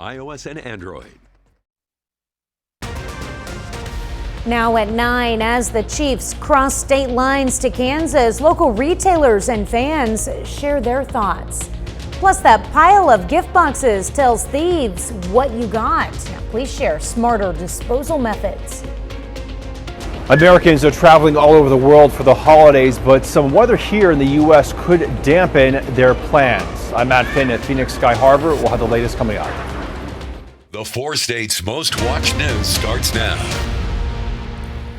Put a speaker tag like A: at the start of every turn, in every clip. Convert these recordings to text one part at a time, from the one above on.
A: iOS and Android.
B: Now at 9, as the Chiefs cross state lines to Kansas, local retailers and fans share their thoughts. Plus, that pile of gift boxes tells thieves what you got. Now, please share smarter disposal methods.
C: Americans are traveling all over the world for the holidays, but some weather here in the U.S. could dampen their plans. I'm Matt Finn at Phoenix Sky Harbor. We'll have the latest coming up.
A: The 4 states' most watched news starts now.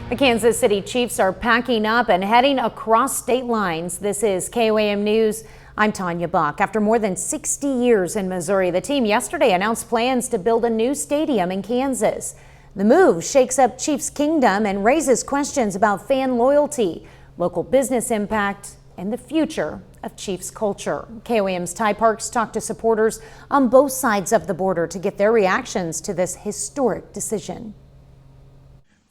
B: The Kansas City Chiefs are packing up and heading across state lines. This is KOAM News. I'm Tanya Buck. After more than 60 years in Missouri, the team yesterday announced plans to build a new stadium in Kansas. The move shakes up Chiefs Kingdom and raises questions about fan loyalty, local business impact, and the future of Chiefs culture. KOAM's Ty Parks talked to supporters on both sides of the border to get their reactions to this historic decision.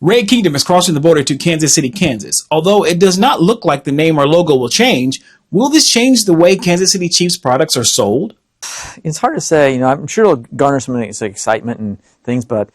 D: Red Kingdom is crossing the border to Kansas City, Kansas. Although it does not look like the name or logo will change, will this change the way Kansas City Chiefs products are sold?
E: It's hard to say. I'm sure it'll garner some excitement and things, but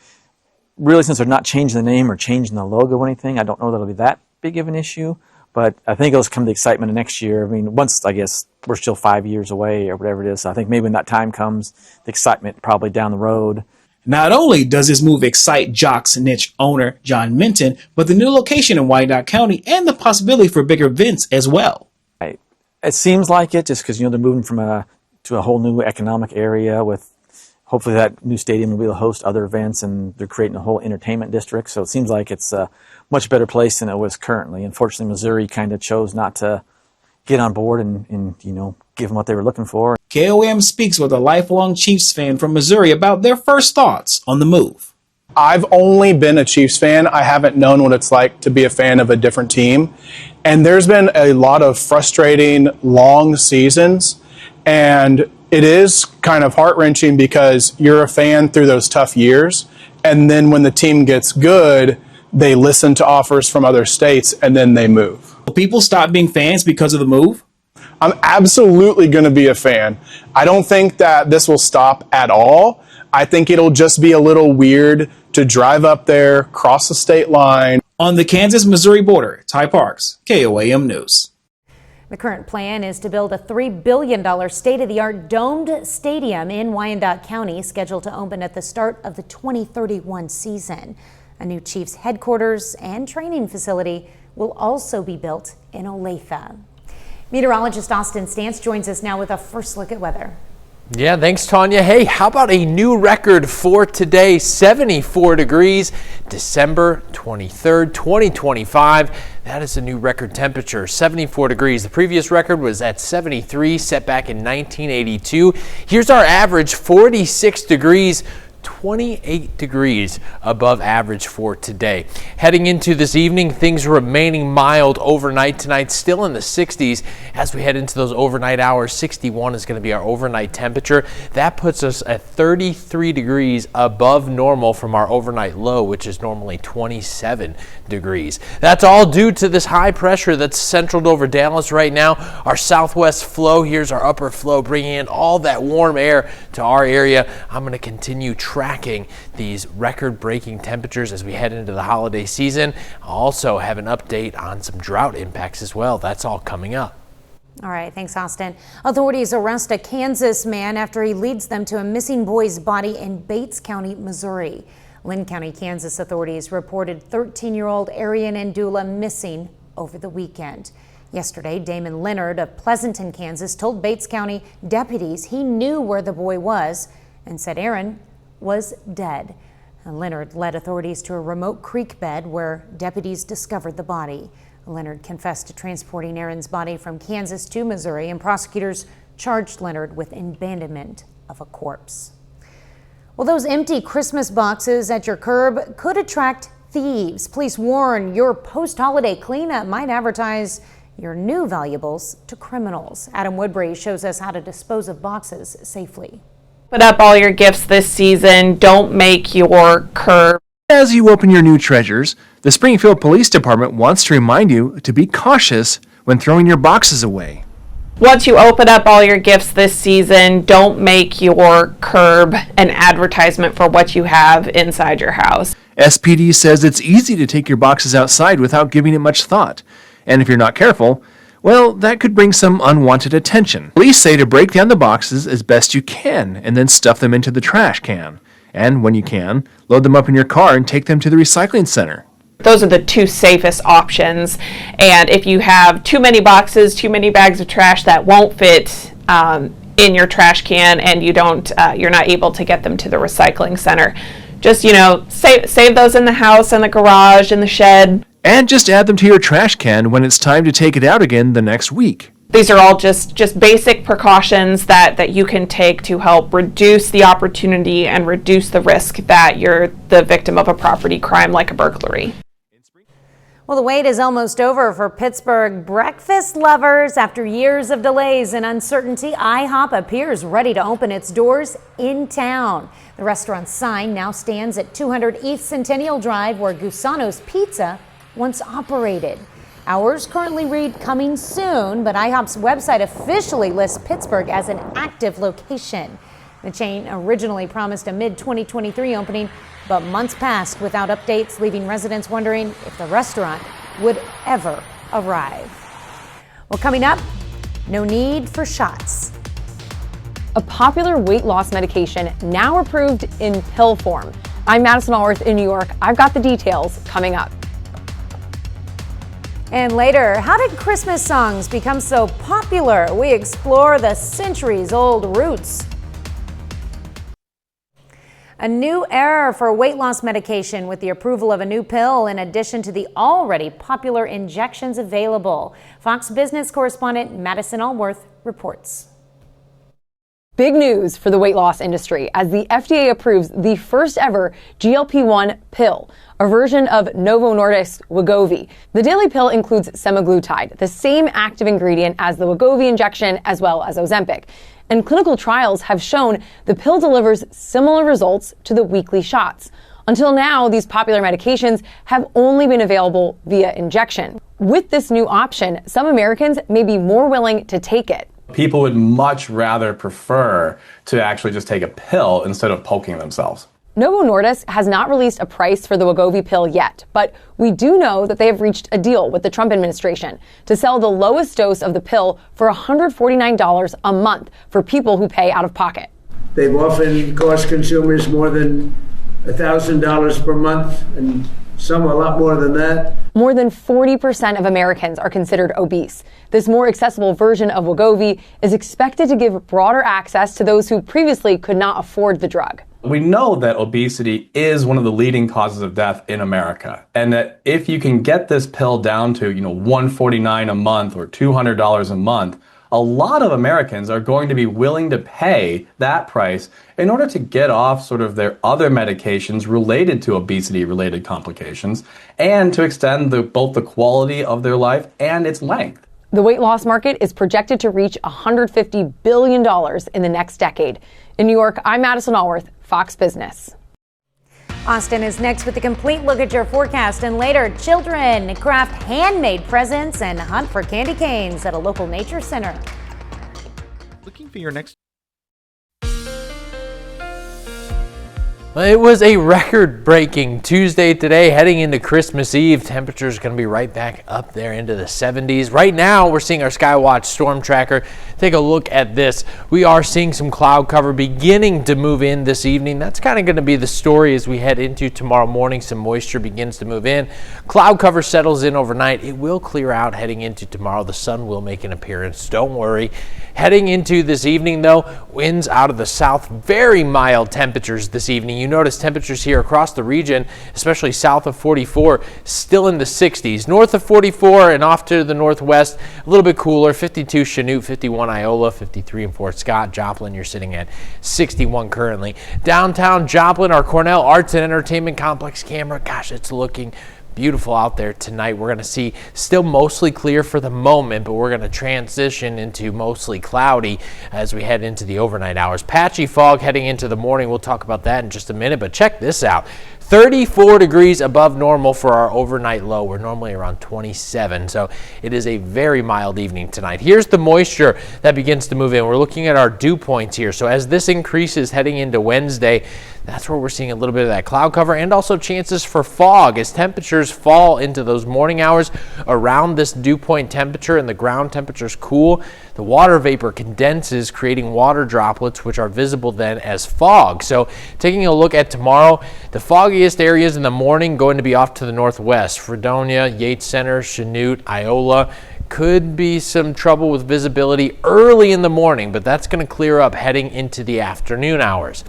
E: really, since they're not changing the name or changing the logo or anything, I don't know that it'll be that big of an issue. But I think it'll come to the excitement of next year. Once, I guess, we're still 5 years away or whatever it is. So I think maybe when that time comes, the excitement probably down the road.
D: Not only does this move excite Jock's niche owner John Minton, but the new location in Wyandotte County and the possibility for bigger events as well.
E: Right. It seems like it, just because they're moving to a whole new economic area with hopefully that new stadium will be able to host other events, and they're creating a whole entertainment district. So it seems like it's a much better place than it was currently. Unfortunately, Missouri kind of chose not to get on board and give them what they were looking for.
D: KOM speaks with a lifelong Chiefs fan from Missouri about their first thoughts on the move.
F: I've only been a Chiefs fan. I haven't known what it's like to be a fan of a different team. And there's been a lot of frustrating, long seasons. And it is kind of heart-wrenching because you're a fan through those tough years. And then when the team gets good, they listen to offers from other states and then they move.
D: Will people stop being fans because of the move?
F: I'm absolutely going to be a fan. I don't think that this will stop at all. I think it'll just be a little weird to drive up there, cross the state line.
D: On the Kansas-Missouri border, Ty Parks, KOAM News.
B: The current plan is to build a $3 billion state-of-the-art domed stadium in Wyandotte County, scheduled to open at the start of the 2031 season. A new Chiefs headquarters and training facility will also be built in Olathe. Meteorologist Austin Stantz joins us now with a first look at weather.
G: Yeah, thanks, Tanya. Hey, how about a new record for today? 74 degrees, December 23rd, 2025. That is a new record temperature, 74 degrees. The previous record was at 73, set back in 1982. Here's our average, 46 degrees. 28 degrees above average for today. Heading into this evening, things remaining mild overnight tonight, still in the 60s. As we head into those overnight hours, 61 is going to be our overnight temperature. That puts us at 33 degrees above normal from our overnight low, which is normally 27 degrees. That's all due to this high pressure that's central over Dallas right now. Our southwest flow, here's our upper flow, bringing in all that warm air to our area. I'm going to continue tracking these record-breaking temperatures as we head into the holiday season. I'll also have an update on some drought impacts as well. That's all coming up.
B: All right, thanks, Austin. Authorities arrest a Kansas man after he leads them to a missing boy's body in Bates County, Missouri. Lynn County, Kansas authorities reported 13-year-old Arian Ndula missing over the weekend. Yesterday, Damon Leonard of Pleasanton, Kansas, told Bates County deputies he knew where the boy was and said Aaron was dead. And Leonard led authorities to a remote creek bed where deputies discovered the body. Leonard confessed to transporting Aaron's body from Kansas to Missouri, and prosecutors charged Leonard with abandonment of a corpse. Well, those empty Christmas boxes at your curb could attract thieves. Police warn your post-holiday cleanup might advertise your new valuables to criminals. Adam Woodbury shows us how to dispose of boxes safely.
H: Put up all your gifts this season. Don't make your curb.
I: As you open your new treasures, the Springfield Police Department wants to remind you to be cautious when throwing your boxes away.
H: Once you open up all your gifts this season, don't make your curb an advertisement for what you have inside your house.
I: SPD says it's easy to take your boxes outside without giving it much thought. And if you're not careful, well, that could bring some unwanted attention. Police say to break down the boxes as best you can and then stuff them into the trash can. And when you can, load them up in your car and take them to the recycling center.
H: Those are the two safest options. And if you have too many boxes, too many bags of trash that won't fit in your trash can, and you're not able to get them to the recycling center, just, save those in the house, in the garage, in the shed.
I: And just add them to your trash can when it's time to take it out again the next week.
H: These are all just basic precautions that you can take to help reduce the opportunity and reduce the risk that you're the victim of a property crime like a burglary.
B: Well, the wait is almost over for Pittsburgh breakfast lovers. After years of delays and uncertainty, IHOP appears ready to open its doors in town. The restaurant's sign now stands at 200 East Centennial Drive, where Gusano's Pizza once operated. Hours currently read coming soon, but IHOP's website officially lists Pittsburgh as an active location. The chain originally promised a mid-2023 opening, but months passed without updates, leaving residents wondering if the restaurant would ever arrive. Well, coming up, no need for shots.
J: A popular weight loss medication now approved in pill form. I'm Madison Allworth in New York. I've got the details coming up.
B: And later, how did Christmas songs become so popular? We explore the centuries-old roots. A new era for weight loss medication with the approval of a new pill in addition to the already popular injections available. Fox Business correspondent Madison Allworth reports.
J: Big news for the weight loss industry as the FDA approves the first ever GLP-1 pill, a version of Novo Nordisk's Wegovy. The daily pill includes semaglutide, the same active ingredient as the Wegovy injection, as well as Ozempic. And clinical trials have shown the pill delivers similar results to the weekly shots. Until now, these popular medications have only been available via injection. With this new option, some Americans may be more willing to take it.
K: People would much rather prefer to actually just take a pill instead of poking themselves.
J: Novo Nordisk has not released a price for the Wegovy pill yet, but we do know that they have reached a deal with the Trump administration to sell the lowest dose of the pill for $149 a month for people who pay out of pocket.
L: They've often cost consumers more than $1,000 per month, and some a lot more than that.
J: More than 40% of Americans are considered obese. This more accessible version of Wegovy is expected to give broader access to those who previously could not afford the drug.
K: We know that obesity is one of the leading causes of death in America, and that if you can get this pill down to, $149 a month or $200 a month, a lot of Americans are going to be willing to pay that price in order to get off sort of their other medications related to obesity-related complications and to extend both the quality of their life and its length.
J: The weight loss market is projected to reach $150 billion in the next decade. In New York, I'm Madison Allworth, Fox Business.
B: Austin is next with a complete look at your forecast, and later, children craft handmade presents and hunt for candy canes at a local nature center.
I: Looking for your next...
G: It was a record-breaking Tuesday today, heading into Christmas Eve. Temperatures going to be right back up there into the 70s. Right now, we're seeing our Skywatch storm tracker. Take a look at this. We are seeing some cloud cover beginning to move in this evening. That's kind of going to be the story as we head into tomorrow morning. Some moisture begins to move in. Cloud cover settles in overnight. It will clear out heading into tomorrow. The sun will make an appearance. Don't worry. Heading into this evening, though, winds out of the south. Very mild temperatures this evening. You notice temperatures here across the region, especially south of 44, still in the 60s. North of 44 and off to the northwest, a little bit cooler. 52 Chanute, 51 Iola, 53 in Fort Scott. Joplin, you're sitting at 61 currently. Downtown Joplin, our Cornell Arts and Entertainment Complex camera. Gosh, it's looking beautiful out there tonight. We're going to see still mostly clear for the moment, but we're going to transition into mostly cloudy as we head into the overnight hours. Patchy fog heading into the morning. We'll talk about that in just a minute, but check this out. 34 degrees above normal for our overnight low. We're normally around 27, so it is a very mild evening tonight. Here's the moisture that begins to move in. We're looking at our dew points here. So as this increases heading into Wednesday, that's where we're seeing a little bit of that cloud cover and also chances for fog as temperatures fall into those morning hours around this dew point temperature and the ground temperatures cool. The water vapor condenses, creating water droplets, which are visible then as fog. So taking a look at tomorrow, the foggiest areas in the morning going to be off to the northwest. Fredonia, Yates Center, Chanute, Iola. Could be some trouble with visibility early in the morning, but that's going to clear up heading into the afternoon hours.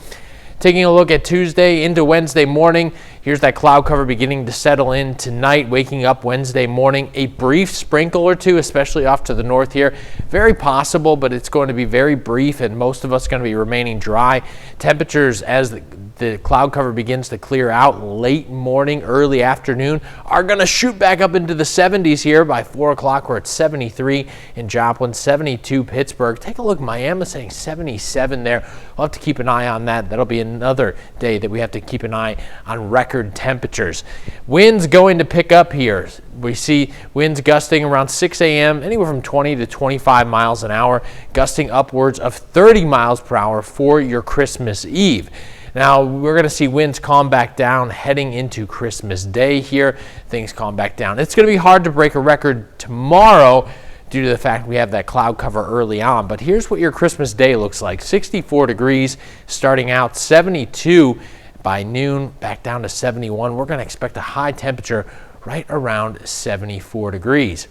G: Taking a look at Tuesday into Wednesday morning, here's that cloud cover beginning to settle in tonight, waking up Wednesday morning. A brief sprinkle or two, especially off to the north here. Very possible, but it's going to be very brief, and most of us going to be remaining dry. Temperatures as the cloud cover begins to clear out late morning, early afternoon, are going to shoot back up into the 70s here by 4 o'clock. We're at 73 in Joplin, 72 Pittsburgh. Take a look, Miami saying 77 there. We'll have to keep an eye on that. That'll be another day that we have to keep an eye on record temperatures. Winds going to pick up here. We see winds gusting around 6 a.m., anywhere from 20 to 25 miles an hour, gusting upwards of 30 miles per hour for your Christmas Eve. Now, we're going to see winds calm back down heading into Christmas Day here. Things calm back down. It's going to be hard to break a record tomorrow due to the fact we have that cloud cover early on. But here's what your Christmas Day looks like. 64 degrees starting out, 72 by noon, back down to 71. We're going to expect a high temperature right around 74 degrees.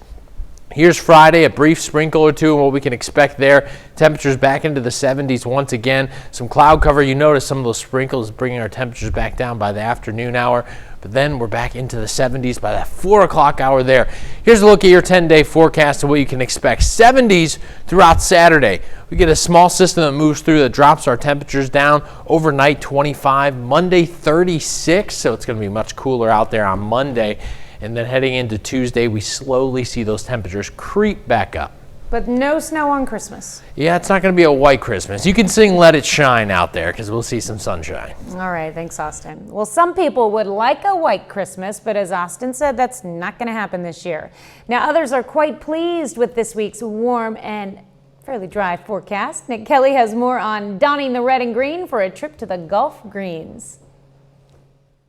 G: Here's Friday, a brief sprinkle or two and what we can expect there. Temperatures back into the 70s once again. Some cloud cover. You notice some of those sprinkles bringing our temperatures back down by the afternoon hour. But then we're back into the 70s by that 4 o'clock hour there. Here's a look at your 10-day forecast of what you can expect. 70s throughout Saturday. We get a small system that moves through that drops our temperatures down. Overnight, 25. Monday, 36. So it's going to be much cooler out there on Monday. And then heading into Tuesday, we slowly see those temperatures creep back up.
B: But no snow on Christmas.
G: Yeah, it's not going to be a white Christmas. You can sing Let It Shine out there because we'll see some sunshine.
B: All right, thanks, Austin. Well, some people would like a white Christmas, but as Austin said, that's not going to happen this year. Now, others are quite pleased with this week's warm and fairly dry forecast. Nick Kelly has more on donning the red and green for a trip to the Gulf Greens.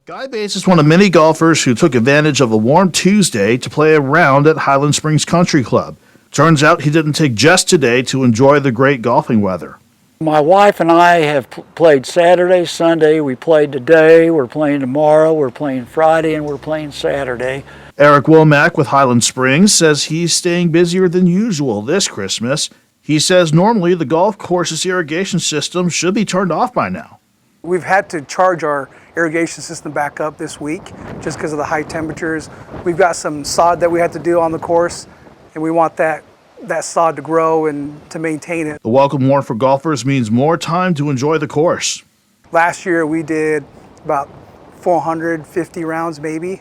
M: Guy Bates is one of many golfers who took advantage of a warm Tuesday to play a round at Highland Springs Country Club. Turns out he didn't take just today to enjoy the great golfing weather.
N: My wife and I have played Saturday, Sunday, we played today, we're playing tomorrow, we're playing Friday, and we're playing Saturday.
M: Eric Womack with Highland Springs says he's staying busier than usual this Christmas. He says normally the golf course's irrigation system should be turned off by now.
O: We've had to charge our irrigation system back up this week just because of the high temperatures. We've got some sod that we had to do on the course, and we want that sod to grow and to maintain it.
M: The welcome warm for golfers means more time to enjoy the course.
O: Last year we did about 450 rounds maybe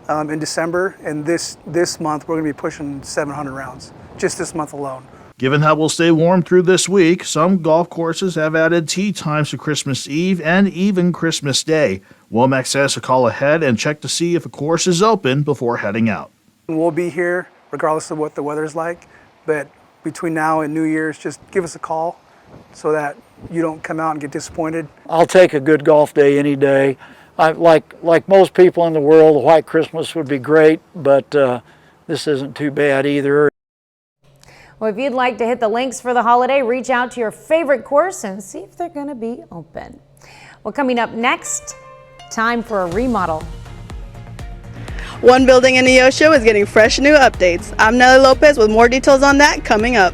O: in December, and this month we're going to be pushing 700 rounds just this month alone.
M: Given how we'll stay warm through this week, some golf courses have added tee times for Christmas Eve and even Christmas Day. Womack says to call ahead and check to see if a course is open before heading out.
O: We'll be here regardless of what the weather's like, but between now and New Year's, just give us a call so that you don't come out and get disappointed.
N: I'll take a good golf day any day. Like most people in the world, a white Christmas would be great, but this isn't too bad either.
B: Well, if you'd like to hit the links for the holiday, reach out to your favorite course and see if they're going to be open. Well, coming up next, time for a remodel.
P: One building in Neosho is getting fresh new updates. I'm Nelly Lopez with more details on that coming up.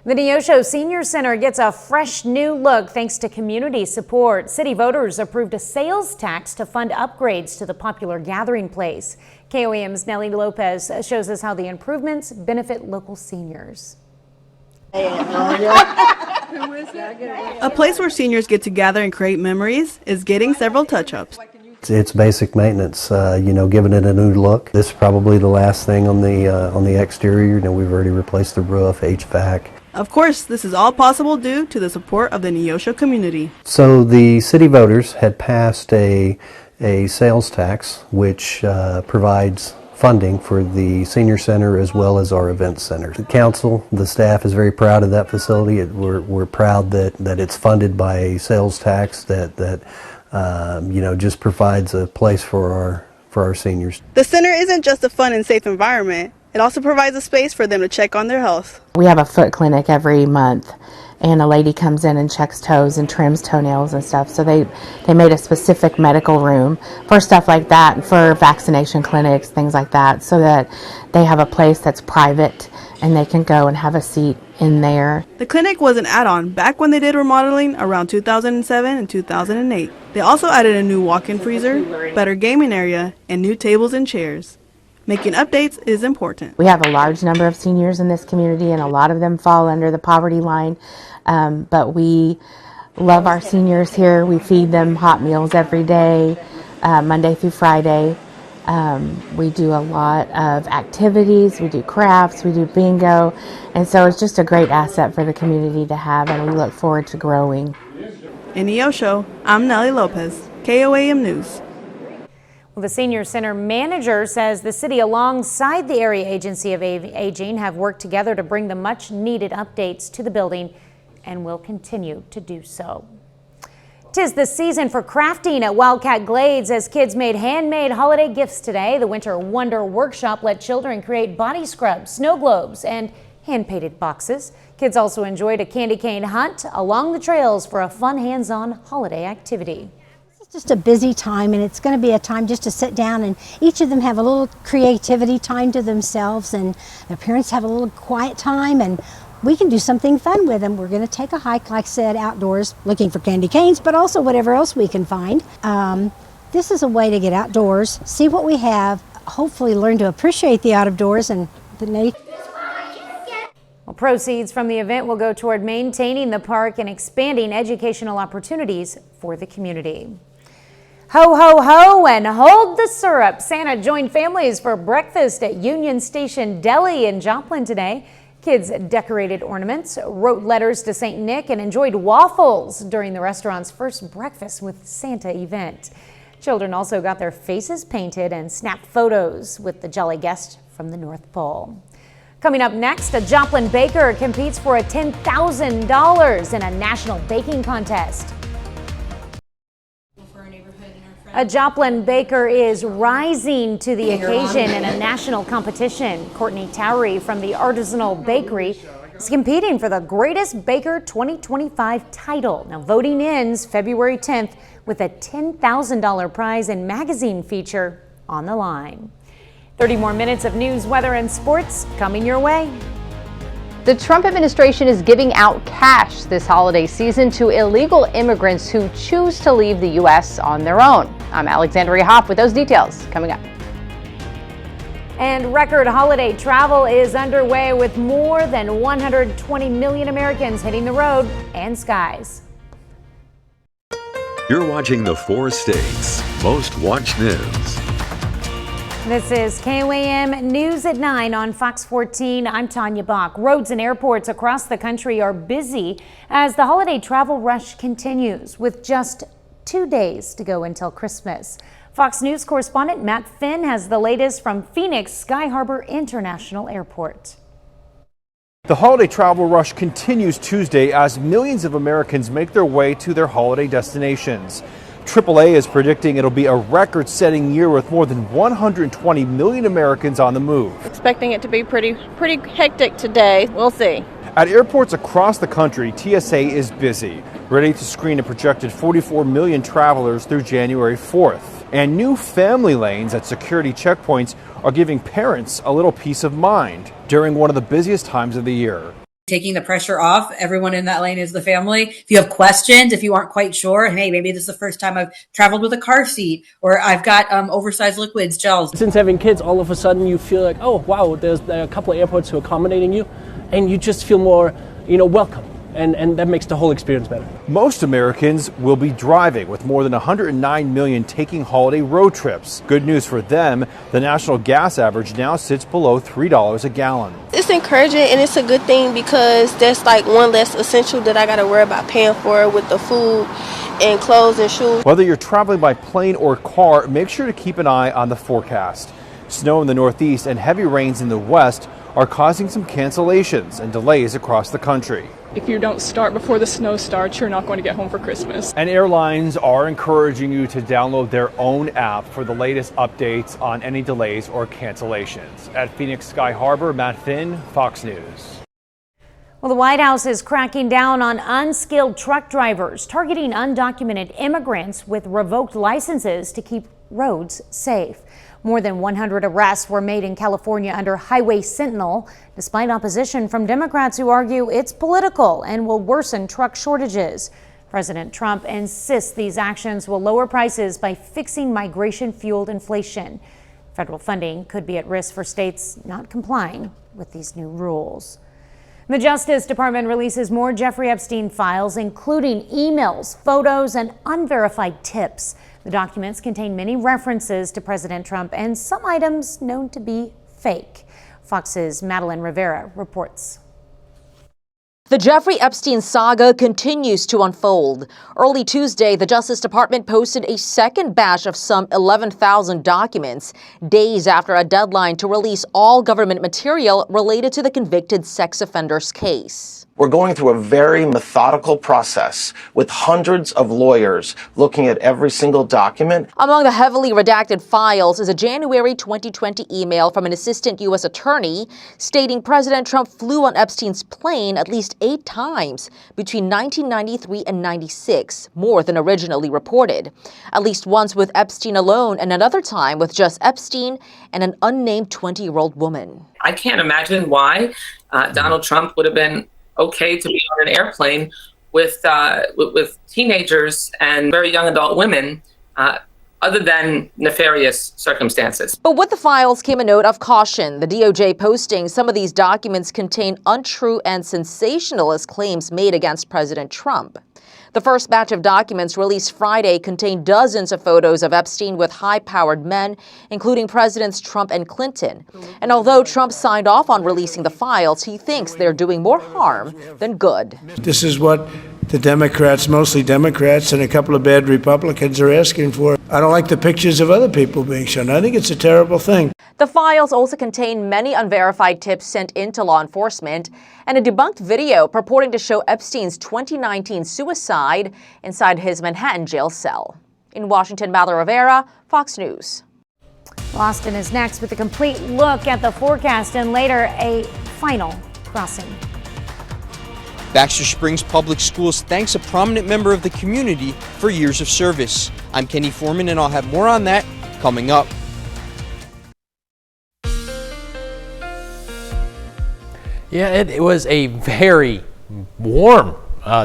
B: The Neosho Senior Center gets a fresh new look thanks to community support. City voters approved a sales tax to fund upgrades to the popular gathering place. KOAM's Nelly Lopez shows us how the improvements benefit local seniors.
P: A place where seniors get to gather and create memories is getting several touch-ups.
Q: It's basic maintenance, giving it a new look. This is probably the last thing on the exterior. We've already replaced the roof, HVAC.
P: Of course, this is all possible due to the support of the Neosho community.
Q: So the city voters had passed a sales tax which provides funding for the senior center as well as our event center. The council, the staff is very proud of that facility. We're proud that it's funded by a sales tax that just provides a place for our seniors.
P: The center isn't just a fun and safe environment. It also provides a space for them to check on their health.
R: We have a foot clinic every month, and a lady comes in and checks toes and trims toenails and stuff. So they made a specific medical room for stuff like that, for vaccination clinics, things like that, so that they have a place that's private and they can go and have a seat in there.
P: The clinic was an add-on back when they did remodeling around 2007 and 2008. They also added a new walk-in freezer, better gaming area, and new tables and chairs. Making updates is important.
R: We have a large number of seniors in this community, and a lot of them fall under the poverty line, but we love our seniors here. We feed them hot meals every day, Monday through Friday. We do a lot of activities, we do crafts, we do bingo, and so it's just a great asset for the community to have, and we look forward to growing.
P: In Neosho, I'm Nellie Lopez, KOAM News.
B: Well, the Senior Center manager says the city, alongside the Area Agency of Aging, have worked together to bring the much-needed updates to the building and will continue to do so. 'Tis the season for crafting at Wildcat Glades as kids made handmade holiday gifts today. The Winter Wonder Workshop let children create body scrubs, snow globes, and hand-painted boxes. Kids also enjoyed a candy cane hunt along the trails for a fun hands-on holiday activity.
S: Just a busy time, and it's going to be a time just to sit down and each of them have a little creativity time to themselves, and their parents have a little quiet time, and we can do something fun with them. We're going to take a hike, like I said, outdoors, looking for candy canes, but also whatever else we can find. This is a way to get outdoors, see what we have, hopefully learn to appreciate the outdoors and the nature.
B: Well, proceeds from the event will go toward maintaining the park and expanding educational opportunities for the community. Ho, ho, ho, and hold the syrup. Santa joined families for breakfast at Union Station Deli in Joplin today. Kids decorated ornaments, wrote letters to St. Nick, and enjoyed waffles during the restaurant's first Breakfast with Santa event. Children also got their faces painted and snapped photos with the jolly guest from the North Pole. Coming up next, a Joplin baker competes for a $10,000 in a national baking contest. A Joplin baker is rising to the occasion in a national competition. Courtney Towery from the Artisanal Bakery is competing for the Greatest Baker 2025 title. Now, voting ends February 10th with a $10,000 prize and magazine feature on the line. 30 more minutes of news, weather, and sports coming your way.
T: The Trump administration is giving out cash this holiday season to illegal immigrants who choose to leave the U.S. on their own. I'm Alexandria Hoff with those details coming up.
B: And record holiday travel is underway with more than 120 million Americans hitting the road and skies.
A: You're watching the 4 States Most Watched News.
B: This is KOAM News at 9 on Fox 14. I'm Tanya Bach. Roads and airports across the country are busy as the holiday travel rush continues with just 2 days to go until Christmas. Fox News correspondent Matt Finn has the latest from Phoenix Sky Harbor International Airport.
C: The holiday travel rush continues Tuesday as millions of Americans make their way to their holiday destinations. AAA is predicting it'll be a record-setting year with more than 120 million Americans on the move.
U: Expecting it to be pretty hectic today. We'll see.
C: At airports across the country, TSA is busy, ready to screen a projected 44 million travelers through January 4th. And new family lanes at security checkpoints are giving parents a little peace of mind during one of the busiest times of the year.
V: Taking the pressure off. Everyone in that lane is the family. If you have questions, if you aren't quite sure, hey, maybe this is the first time I've traveled with a car seat, or I've got oversized liquids, gels.
W: Since having kids, all of a sudden you feel like, oh, wow, there's a couple of airports who are accommodating you, and you just feel more, welcome. and that makes the whole experience better.
C: Most Americans will be driving, with more than 109 million taking holiday road trips. Good news for them, the national gas average now sits below $3 a gallon.
D: It's encouraging and it's a good thing because that's like one less essential that I got to worry about paying for with the food and clothes and shoes.
C: Whether you're traveling by plane or car, make sure to keep an eye on the forecast. Snow in the Northeast and heavy rains in the West are causing some cancellations and delays across the country.
E: If you don't start before the snow starts, you're not going to get home for Christmas.
C: And airlines are encouraging you to download their own app for the latest updates on any delays or cancellations. At Phoenix Sky Harbor, Matt Finn, Fox News.
B: Well, the White House is cracking down on unskilled truck drivers, targeting undocumented immigrants with revoked licenses to keep roads safe. More than 100 arrests were made in California under Highway Sentinel, despite opposition from Democrats who argue it's political and will worsen truck shortages. President Trump insists these actions will lower prices by fixing migration-fueled inflation. Federal funding could be at risk for states not complying with these new rules. The Justice Department releases more Jeffrey Epstein files, including emails, photos, and unverified tips. The documents contain many references to President Trump and some items known to be fake. Fox's Madeline Rivera reports.
F: The Jeffrey Epstein saga continues to unfold. Early Tuesday, the Justice Department posted a second batch of some 11,000 documents, days after a deadline to release all government material related to the convicted sex offender's case.
X: We're going through a very methodical process with hundreds of lawyers looking at every single document.
F: Among the heavily redacted files is a January 2020 email from an assistant U.S. attorney stating President Trump flew on Epstein's plane at least 8 times between 1993 and 96, more than originally reported. At least once with Epstein alone and another time with just Epstein and an unnamed 20-year-old woman.
Y: I can't imagine why Donald Trump would have been okay to be on an airplane with teenagers and very young adult women, other than nefarious circumstances.
F: But with the files came a note of caution. The DOJ posting some of these documents contain untrue and sensationalist claims made against President Trump. The first batch of documents released Friday contained dozens of photos of Epstein with high-powered men, including Presidents Trump and Clinton. And although Trump signed off on releasing the files, he thinks they're doing more harm than good.
L: This is what the Democrats, mostly Democrats, and a couple of bad Republicans are asking for. I don't like the pictures of other people being shown. I think it's a terrible thing.
F: The files also contain many unverified tips sent into law enforcement and a debunked video purporting to show Epstein's 2019 suicide inside his Manhattan jail cell. In Washington, Madeline Rivera, Fox News.
B: Austin is next with a complete look at the forecast and later a final crossing.
Z: Baxter Springs Public Schools thanks a prominent member of the community for years of service. I'm Kenny Foreman, and I'll have more on that coming up.
G: Yeah, it was a very warm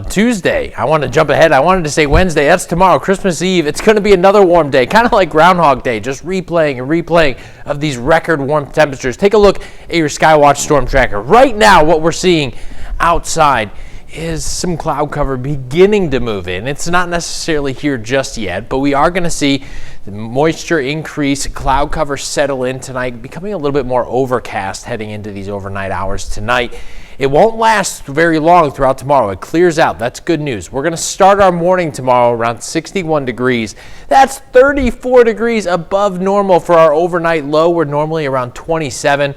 G: Tuesday. I want to jump ahead. I wanted to say Wednesday. That's tomorrow, Christmas Eve. It's going to be another warm day, kind of like Groundhog Day, just replaying and replaying of these record warm temperatures. Take a look at your Skywatch Storm Tracker. Right now, what we're seeing outside is some cloud cover beginning to move in. It's not necessarily here just yet, but we are going to see the moisture increase, cloud cover settle in tonight, becoming a little bit more overcast heading into these overnight hours tonight. It won't last very long throughout tomorrow. It clears out. That's good news. We're going to start our morning tomorrow around 61 degrees. That's 34 degrees above normal for our overnight low. We're normally around 27.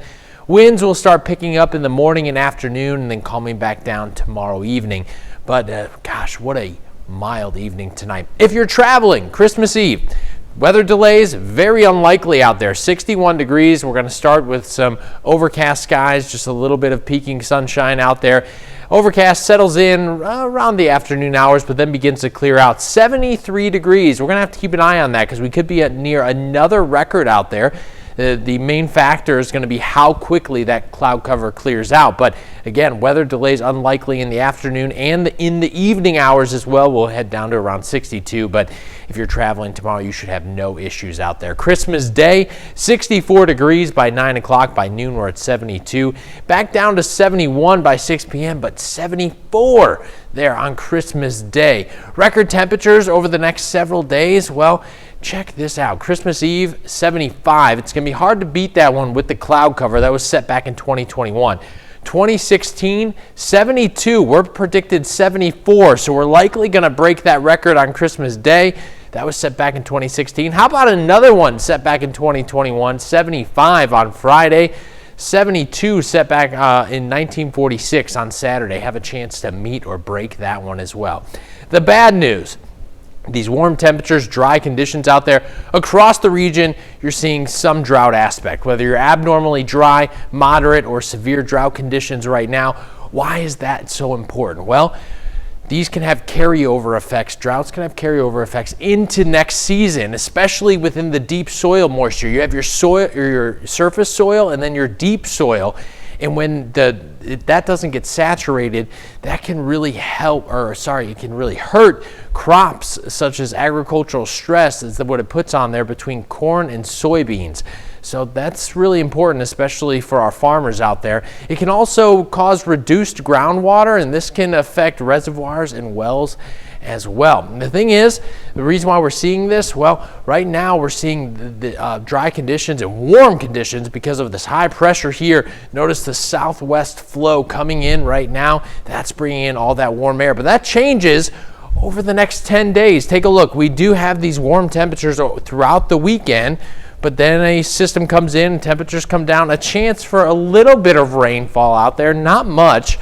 G: Winds will start picking up in the morning and afternoon and then calming back down tomorrow evening. But gosh, what a mild evening tonight. If you're traveling Christmas Eve, weather delays, very unlikely out there. 61 degrees. We're going to start with some overcast skies, just a little bit of peeking sunshine out there. Overcast settles in around the afternoon hours, but then begins to clear out. 73 degrees. We're going to have to keep an eye on that because we could be near another record out there. The main factor is going to be how quickly that cloud cover clears out. But again, weather delays unlikely in the afternoon and in the evening hours as well. We'll head down to around 62, but if you're traveling tomorrow, you should have no issues out there. Christmas Day, 64 degrees by 9 o'clock. By noon, we're at 72. Back down to 71 by 6 p.m., but 74 there on Christmas Day. Record temperatures over the next several days. Well, check this out. Christmas Eve, 75. It's going to be hard to beat that one with the cloud cover. That was set back in 2021. 2016, 72. We're predicted 74, so we're likely going to break that record on Christmas Day. That was set back in 2016. How about another one set back in 2021, 75 on Friday. 72 set back in 1946 on Saturday. Have a chance to meet or break that one as well. The bad news, these warm temperatures, dry conditions out there across the region, you're seeing some drought aspect. Whether you're abnormally dry, moderate, or severe drought conditions right now, why is that so important? Well, these can have carryover effects. Droughts can have carryover effects into next season, especially within the deep soil moisture. You have your soil, or your surface soil, and then your deep soil. And when that doesn't get saturated, that can really it can really hurt crops, such as agricultural stress is what it puts on there between corn and soybeans. So that's really important, especially for our farmers out there. It can also cause reduced groundwater, and this can affect reservoirs and wells as well. And the thing is, the reason why we're seeing this, well, right now we're seeing the dry conditions and warm conditions because of this high pressure here. Notice the southwest flow coming in right now. That's bringing in all that warm air, but that changes over the next 10 days. Take a look. We do have these warm temperatures throughout the weekend, but then a system comes in, temperatures come down, a chance for a little bit of rainfall out there, not much.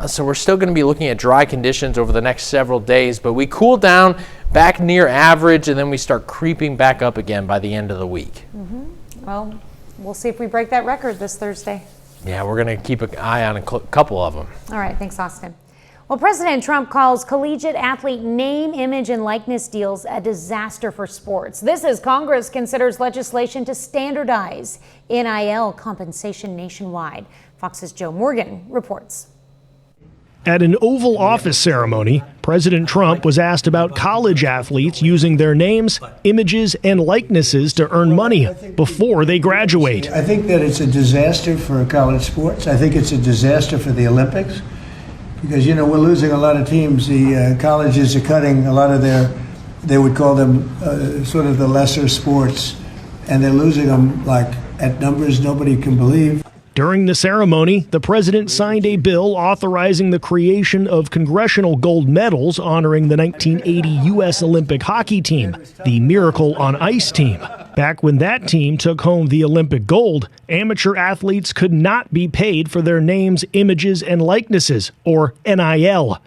G: So we're still going to be looking at dry conditions over the next several days, but we cool down back near average, and then we start creeping back up again by the end of the week.
B: Well, we'll see if we break that record this Thursday.
G: Yeah, we're going to keep an eye on a couple of them.
B: All right, thanks, Austin. Well, President Trump calls collegiate athlete name, image, and likeness deals a disaster for sports. This as Congress considers legislation to standardize NIL compensation nationwide. Fox's Joe Morgan reports.
H: At an Oval Office ceremony, President Trump was asked about college athletes using their names, images, and likenesses to earn money before they graduate.
L: I think that it's a disaster for college sports. I think it's a disaster for the Olympics because, we're losing a lot of teams. The colleges are cutting a lot of they would call them sort of the lesser sports, and they're losing them like at numbers nobody can believe.
H: During the ceremony, the president signed a bill authorizing the creation of congressional gold medals honoring the 1980 U.S. Olympic hockey team, the Miracle on Ice team. Back when that team took home the Olympic gold, amateur athletes could not be paid for their names, images, and likenesses, or NIL.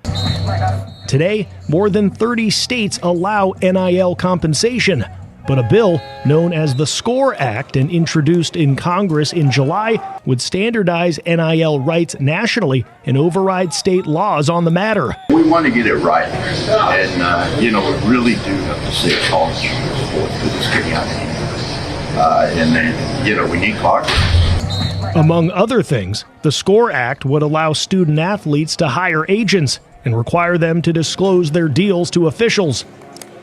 H: Today, more than 30 states allow NIL compensation. But a bill known as the SCORE Act and introduced in Congress in July would standardize NIL rights nationally and override state laws on the matter.
I: We want to get it right. And, we really do have to say college sport that is getting out of hand. And then, we need Congress.
H: Among other things, the SCORE Act would allow student athletes to hire agents and require them to disclose their deals to officials.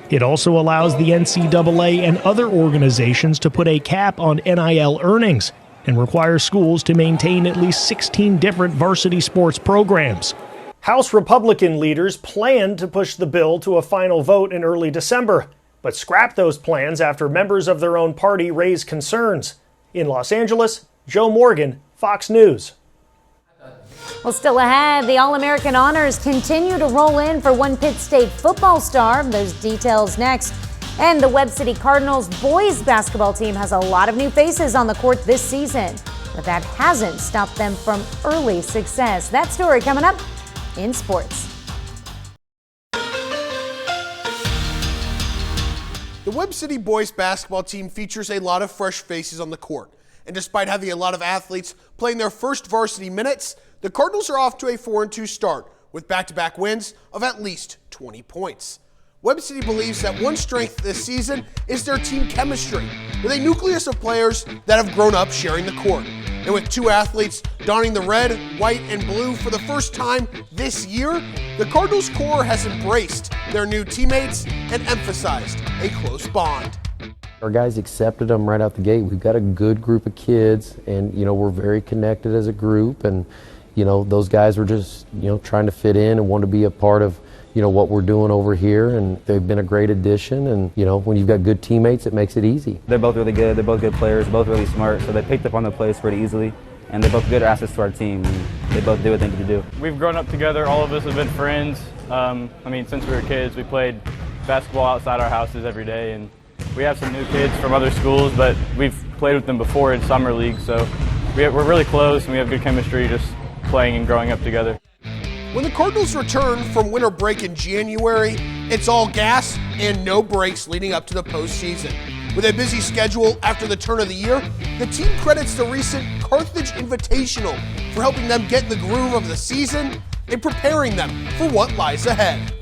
H: It also allows the NCAA and other organizations to put a cap on NIL earnings and requires schools to maintain at least 16 different varsity sports programs. House Republican leaders plan to push the bill to a final vote in early December, but scrap those plans after members of their own party raised concerns. In Los Angeles, Joe Morgan, Fox News.
B: Well, still ahead, the All-American honors continue to roll in for one Pitt State football star. Those details next. And the Webb City Cardinals boys basketball team has a lot of new faces on the court this season, but that hasn't stopped them from early success. That story coming up in sports.
J: The Webb City boys basketball team features a lot of fresh faces on the court. And despite having a lot of athletes playing their first varsity minutes, the Cardinals are off to a 4-2 start with back-to-back wins of at least 20 points. Webb City believes that one strength this season is their team chemistry, with a nucleus of players that have grown up sharing the court. And with two athletes donning the red, white, and blue for the first time this year, the Cardinals core has embraced their new teammates and emphasized a close bond.
K: Our guys accepted them right out the gate. We've got a good group of kids, and we're very connected as a group, and those guys were just trying to fit in and want to be a part of what we're doing over here, and they've been a great addition. And when you've got good teammates, it makes it easy.
M: They're both really good. They're both good players, both really smart, so they picked up on the plays pretty easily, and they're both good assets to our team. They both do what they need to do.
N: We've grown up together. All of us have been friends. Since we were kids, we played basketball outside our houses every day, and we have some new kids from other schools, but we've played with them before in summer league, so we're really close, and we have good chemistry just playing and growing up together.
J: When the Cardinals return from winter break in January, it's all gas and no breaks leading up to the postseason. With a busy schedule after the turn of the year, the team credits the recent Carthage Invitational for helping them get in the groove of the season and preparing them for what lies ahead.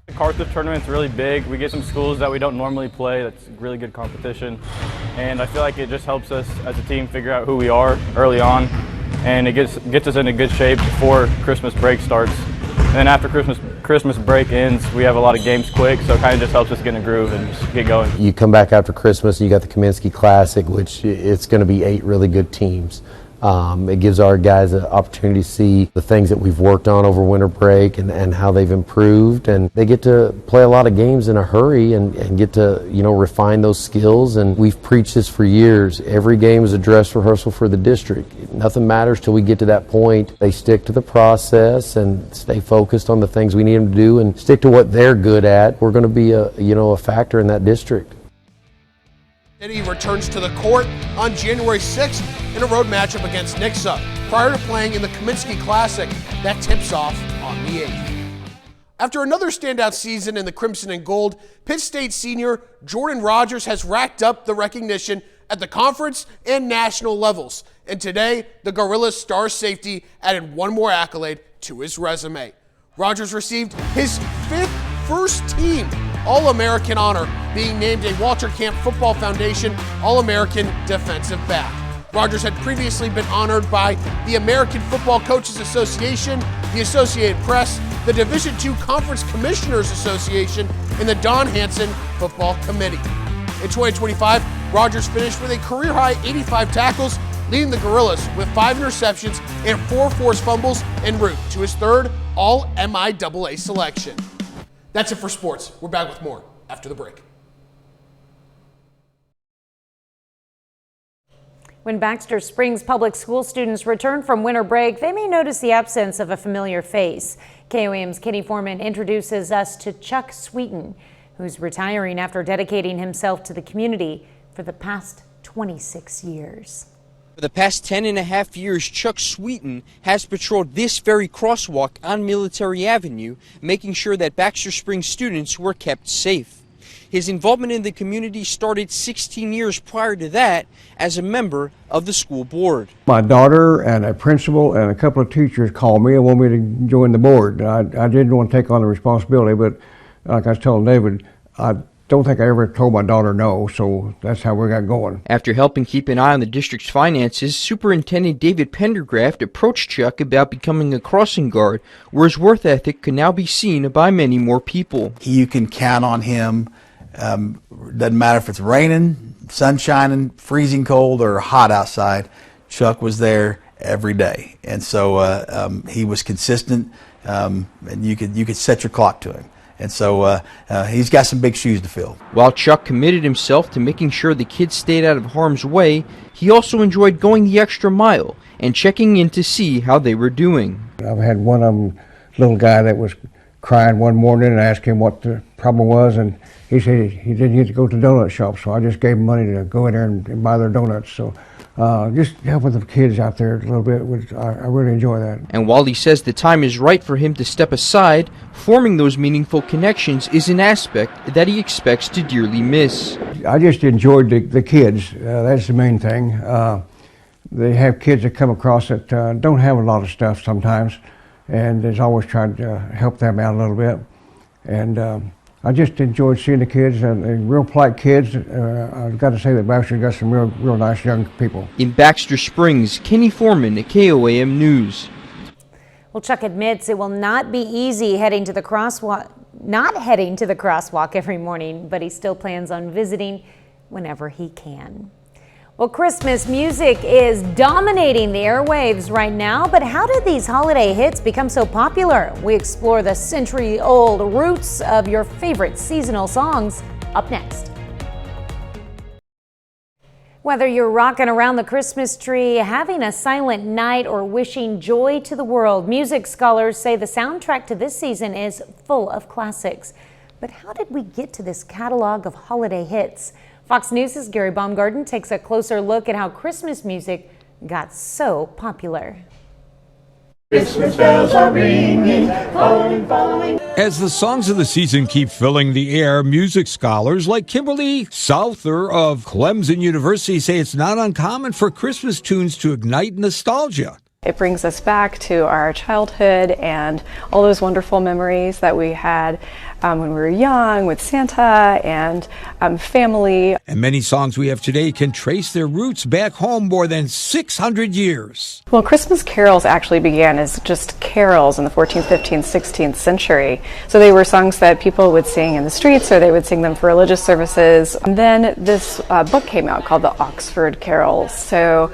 N: The Carthage tournament's really big. We get some schools that we don't normally play. That's really good competition. And I feel like it just helps us as a team figure out who we are early on. And it gets us in a good shape before Christmas break starts. And then after Christmas break ends, we have a lot of games quick, so it kind of just helps us get in a groove and just get going.
K: You come back after Christmas and you got the Kaminsky Classic, which it's going to be 8 really good teams. It gives our guys an opportunity to see the things that we've worked on over winter break and how they've improved, and they get to play a lot of games in a hurry and get to refine those skills. And we've preached this for years. Every game is a dress rehearsal for the district. Nothing matters till we get to that point. They stick to the process and stay focused on the things we need them to do and stick to what they're good at. We're going to be a factor in that district.
J: City returns to the court on January 6th in a road matchup against Nixa, prior to playing in the Kaminsky Classic that tips off on the 8th. After another standout season in the Crimson and Gold, Pitt State senior Jordan Rogers has racked up the recognition at the conference and national levels. And today, the Gorillas star safety added one more accolade to his resume. Rogers received his 5th first-team All-American honor, being named a Walter Camp Football Foundation All-American defensive back. Rogers had previously been honored by the American Football Coaches Association, the Associated Press, the Division II Conference Commissioners Association, and the Don Hanson Football Committee. In 2025, Rogers finished with a career-high 85 tackles, leading the Gorillas with 5 interceptions and 4 forced fumbles en route to his 3rd All-MIAA selection. That's it for sports. We're back with more after the break.
B: When Baxter Springs Public School students return from winter break, they may notice the absence of a familiar face. KOAM's Kenny Foreman introduces us to Chuck Sweeten, who's retiring after dedicating himself to the community for the past 26 years.
Z: For the past 10.5 years, Chuck Sweeten has patrolled this very crosswalk on Military Avenue, making sure that Baxter Springs students were kept safe. His involvement in the community started 16 years prior to that as a member of the school board.
O: My daughter and a principal and a couple of teachers called me and wanted me to join the board. I didn't want to take on the responsibility, but like I was telling David, I don't think I ever told my daughter no, so that's how we got going.
Z: After helping keep an eye on the district's finances, Superintendent David Pendergraft approached Chuck about becoming a crossing guard, where his work ethic could now be seen by many more people.
Q: You can count on him. Doesn't matter if it's raining, sun shining, freezing cold, or hot outside. Chuck was there every day, and so he was consistent, and you could set your clock to him. And so he's got some big shoes to fill.
Z: While Chuck committed himself to making sure the kids stayed out of harm's way, he also enjoyed going the extra mile and checking in to see how they were doing.
O: I've had one of them, little guy that was crying one morning, and I asked him what the problem was, and he said he didn't get to go to the donut shop, so I just gave him money to go in there and buy their donuts. So just helping the kids out there a little bit, I really enjoy that.
Z: And while he says the time is right for him to step aside, forming those meaningful connections is an aspect that he expects to dearly miss.
O: I just enjoyed the kids. That's the main thing. They have kids that come across that don't have a lot of stuff sometimes, and there's always trying to help them out a little bit. And I just enjoyed seeing the kids and real polite kids. I've got to say that Baxter got some real nice young people.
Z: In Baxter Springs, Kenny Foreman at KOAM News.
B: Well, Chuck admits it will not be easy heading to the crosswalk every morning, but he still plans on visiting whenever he can. Well, Christmas music is dominating the airwaves right now, but how did these holiday hits become so popular? We explore the century-old roots of your favorite seasonal songs up next. Whether you're rocking around the Christmas tree, having a silent night, or wishing joy to the world, music scholars say the soundtrack to this season is full of classics. But how did we get to this catalog of holiday hits? Fox News' Gary Baumgarten takes a closer look at how Christmas music got so popular.
A: Christmas bells are ringing, following. As the songs of the season keep filling the air, music scholars like Kimberly Souther of Clemson University say it's not uncommon for Christmas tunes to ignite nostalgia.
P: It brings us back to our childhood and all those wonderful memories that we had when we were young with Santa and family.
A: And many songs we have today can trace their roots back home more than 600 years.
P: Well, Christmas carols actually began as just carols in the 14th, 15th, 16th century. So they were songs that people would sing in the streets, or they would sing them for religious services. And then this book came out called the Oxford Carols. So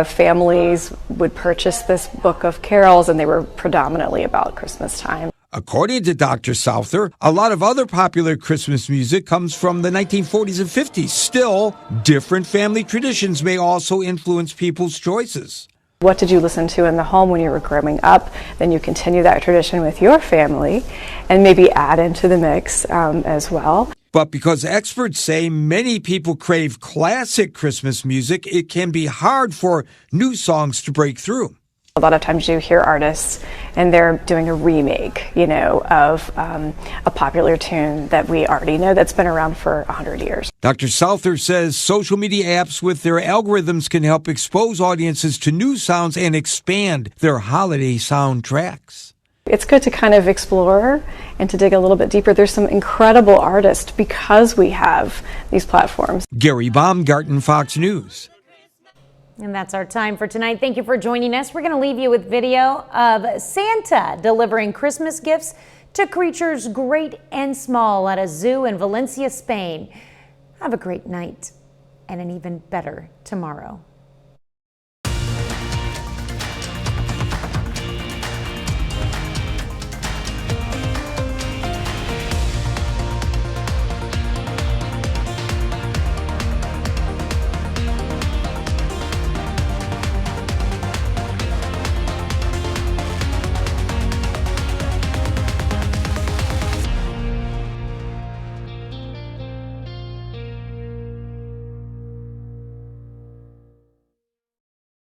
P: families would purchase this book of carols, and they were predominantly about Christmas time.
A: According to Dr. Souther, a lot of other popular Christmas music comes from the 1940s and 50s. Still, different family traditions may also influence people's choices.
P: What did you listen to in the home when you were growing up? Then you continue that tradition with your family and maybe add into the mix as well.
A: But because experts say many people crave classic Christmas music, it can be hard for new songs to break through.
P: A lot of times you hear artists and they're doing a remake, of a popular tune that we already know that's been around for 100 years.
A: Dr. Souther says social media apps with their algorithms can help expose audiences to new sounds and expand their holiday soundtracks.
P: It's good to kind of explore and to dig a little bit deeper. There's some incredible artists because we have these platforms.
A: Gary Baumgarten, Fox News.
B: And that's our time for tonight. Thank you for joining us. We're going to leave you with video of Santa delivering Christmas gifts to creatures great and small at a zoo in Valencia, Spain. Have a great night and an even better tomorrow.